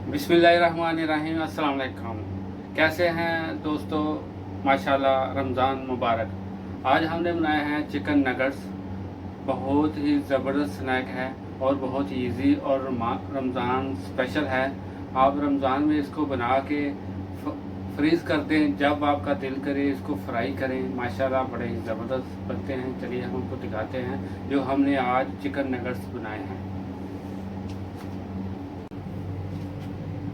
बिस्मिल्लाहिर्रहमानिर्रहीम। अस्सलाम वालेकुम। कैसे हैं दोस्तों? माशाल्लाह, रमज़ान मुबारक। आज हमने बनाए हैं चिकन नगट्स। बहुत ही ज़बरदस्त स्नैक है और बहुत ही ईजी और रमज़ान स्पेशल है। आप रमज़ान में इसको बना के फ्रीज़ कर दें, जब आपका दिल करे इसको फ्राई करें। माशाल्लाह बड़े ही ज़बरदस्त बनते हैं। चलिए हम आपको दिखाते हैं जो हमने आज चिकन नगट्स बनाए हैं।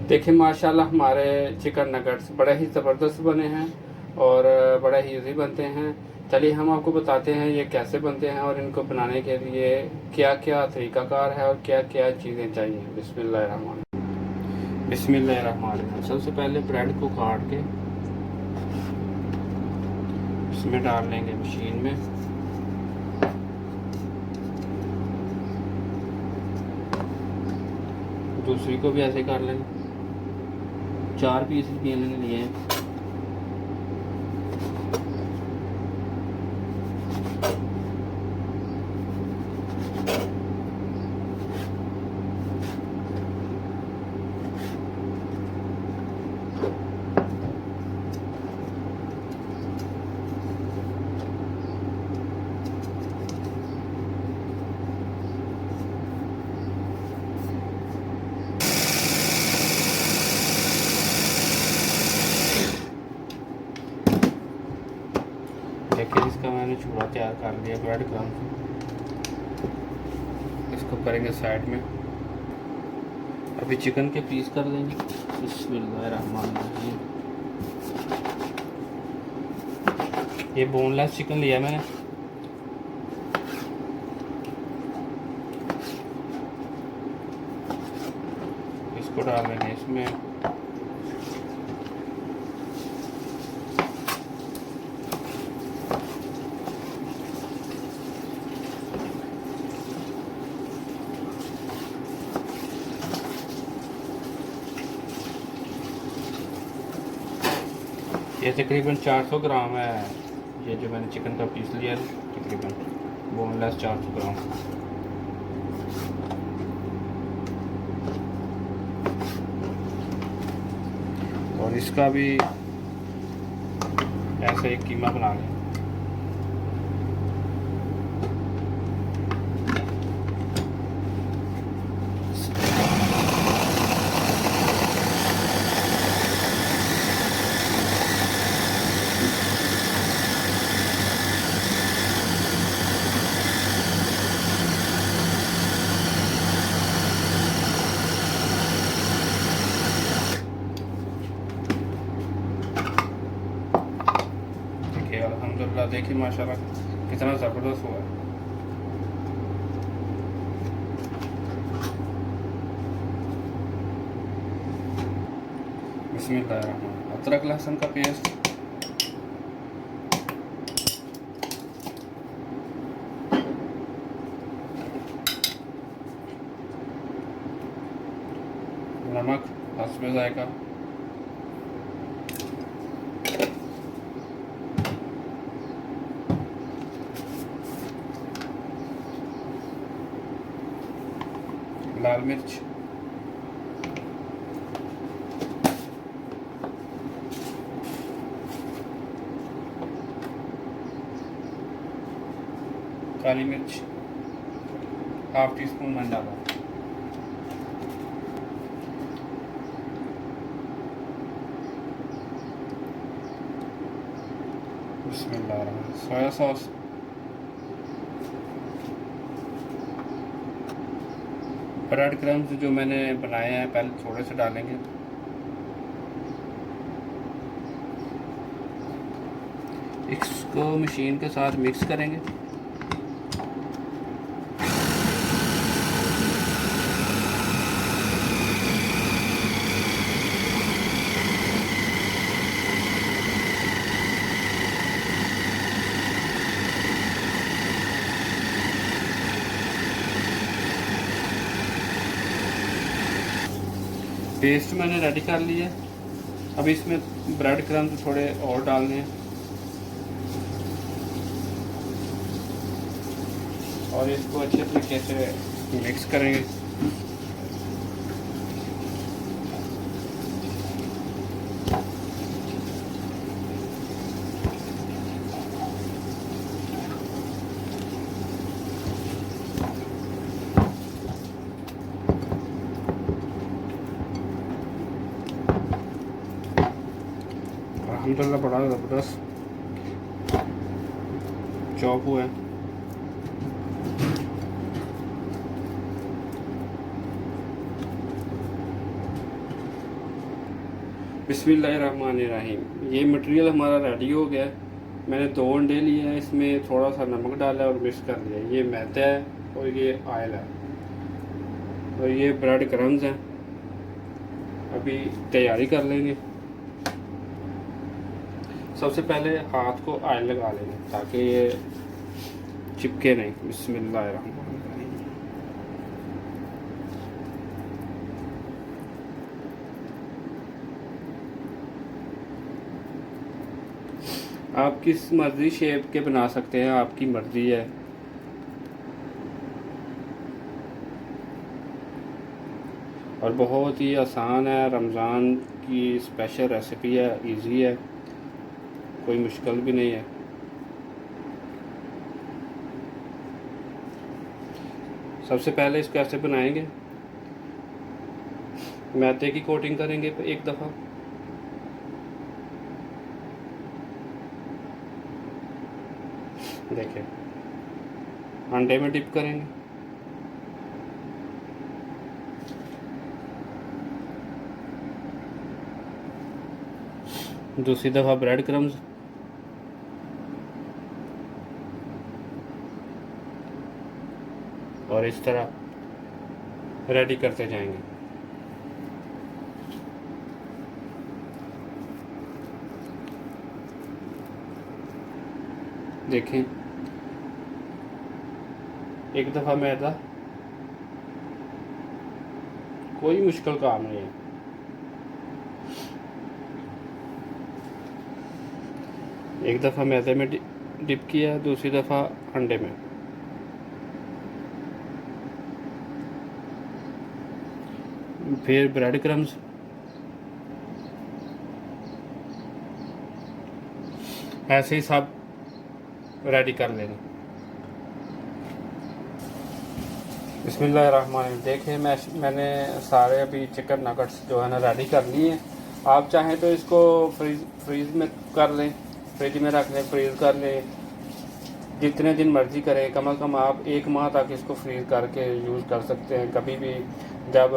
देखिए माशाल्लाह हमारे चिकन नगट्स बड़े ही ज़बरदस्त बने हैं और बड़े ही इजी बनते हैं। चलिए हम आपको बताते हैं ये कैसे बनते हैं और इनको बनाने के लिए क्या क्या तरीक़ाकार है और क्या क्या चीज़ें चाहिए। बिस्मिल्लाहिर्रहमानिर्रहीम। सबसे पहले ब्रेड को काट के इसमें डाल लेंगे मशीन में। दूसरी को भी ऐसे कर लेंगे। 4 पीस बेलने लिए हैं। देखिए इसका मैंने चूड़ा तैयार कर लिया ब्रेड क्रम। इसको करेंगे साइड में। अभी चिकन के पीस कर लेंगे। बिस्मिल्लाहिर्रहमानिर्रहीम। ये बोनलेस चिकन लिया मैंने। इसको डाल लेंगे इसमें। ये तकरीबन 400 ग्राम है। ये जो मैंने चिकन का पीस लिया तकरीबन बोनलेस 400 ग्राम। और इसका भी ऐसे एक कीमा बना लें। अल्हम्दुलिल्लाह देखिए माशाल्लाह कितना ज़बरदस्त हुआ है। बिस्मिल्लाहिर्रहमानिर्रहीम। अदरक लहसुन का पेस्ट, नमक हस्बे जायका, लाल मिर्च, काली मिर्च, हाफ टी स्पून मैंने डाला। बिस्मिल्लाहिर्रहमानिर्रहीम। सोया सॉस, ब्रेड क्रम्स जो मैंने बनाए हैं पहले थोड़े से डालेंगे। इसको मशीन के साथ मिक्स करेंगे। पेस्ट मैंने रेडी कर लिया। अब इसमें ब्रेड क्रम्स थोड़े और डालने हैं और इसको अच्छे तरीके से मिक्स करेंगे। अल्हम्दुलिल्लाह बड़ा ज़बरदस्त चॉप हुआ है। बिस्मिल्लाहिर्रहमानिर्रहीम। ये मटेरियल हमारा रेडी हो गया है। मैंने 2 अंडे लिए हैं, इसमें थोड़ा सा नमक डाला है और मिक्स कर लिया। ये मैदा है और ये ऑयल है और ये ब्रेड क्रम्स हैं। अभी तैयारी कर लेंगे। सबसे पहले हाथ को ऑयल लगा लेंगे ताकि ये चिपके नहीं। बिस्मिल्लाहिर्रहमानिर्रहीम। आप किस मर्ज़ी शेप के बना सकते हैं, आपकी मर्ज़ी है। और बहुत ही आसान है, रमज़ान की स्पेशल रेसिपी है, इजी है, कोई मुश्किल भी नहीं है। सबसे पहले इसको ऐसे बनाएंगे, मैदे की कोटिंग करेंगे एक दफ़ा, देखिए अंडे में डिप करेंगे, दूसरी दफ़ा ब्रेड क्रम्स, और इस तरह रेडी करते जाएंगे। देखें एक दफ़ा मैदा, कोई मुश्किल काम नहीं है। एक दफ़ा मैदे में डिप किया, दूसरी दफ़ा अंडे में, फिर ब्रेड क्रम्स, ऐसे ही सब रेडी कर लेंगे। बिस्मिल्लाहिर्रहमानिर्रहीम। देखें मैंने सारे अभी चिकन नगट्स जो है ना रेडी कर लिए हैं। आप चाहें तो इसको फ्रीज़ में कर लें, फ्रिज में रख लें, फ्रीज़ कर लें, जितने दिन मर्ज़ी करें। कम से कम आप 1 माह तक इसको फ्रीज़ करके यूज़ कर सकते हैं। कभी भी जब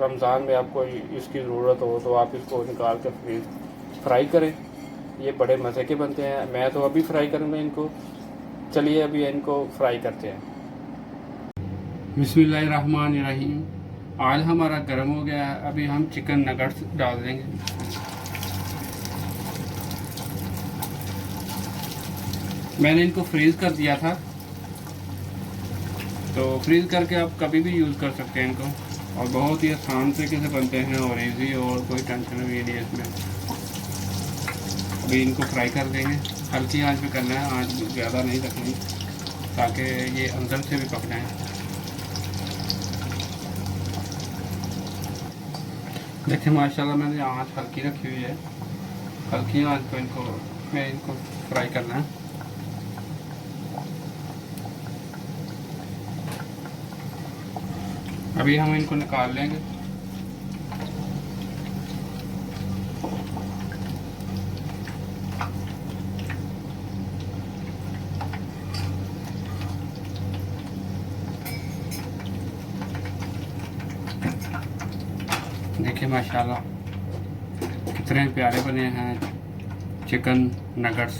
रमज़ान में आपको इसकी ज़रूरत हो तो आप इसको निकाल कर फ्राई करें। ये बड़े मज़े के बनते हैं। मैं तो अभी फ्राई करूँगा इनको। चलिए अभी इनको फ्राई करते हैं। बिस्मिल्लाहिर्रहमानिर्रहीम। ऑयल हमारा गर्म हो गया है। अभी हम चिकन नगट्स डाल देंगे। मैंने इनको फ्रीज़ कर दिया था, तो फ्रीज़ करके आप कभी भी यूज़ कर सकते हैं इनको। और बहुत ही आसान तरीके से बनते हैं और इजी, और कोई टेंशन भी नहीं है इसमें। अभी इनको फ्राई कर देंगे। हल्की आंच पे करना है, आंच ज़्यादा नहीं रखनी ताकि ये अंदर से भी पक जाए। देखिए माशाल्लाह मैंने आंच हल्की रखी हुई है। हल्की आंच पे इनको फ्राई करना है। अभी हम इनको निकाल लेंगे। देखिए माशाल्लाह कितने प्यारे बने हैं चिकन नगट्स।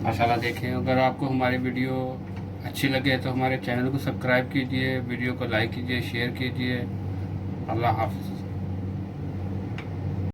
माशाल्लाह देखें, अगर आपको हमारी वीडियो अच्छी लगे तो हमारे चैनल को सब्सक्राइब कीजिए, वीडियो को लाइक कीजिए, शेयर कीजिए। अल्लाह हाफ़िज़।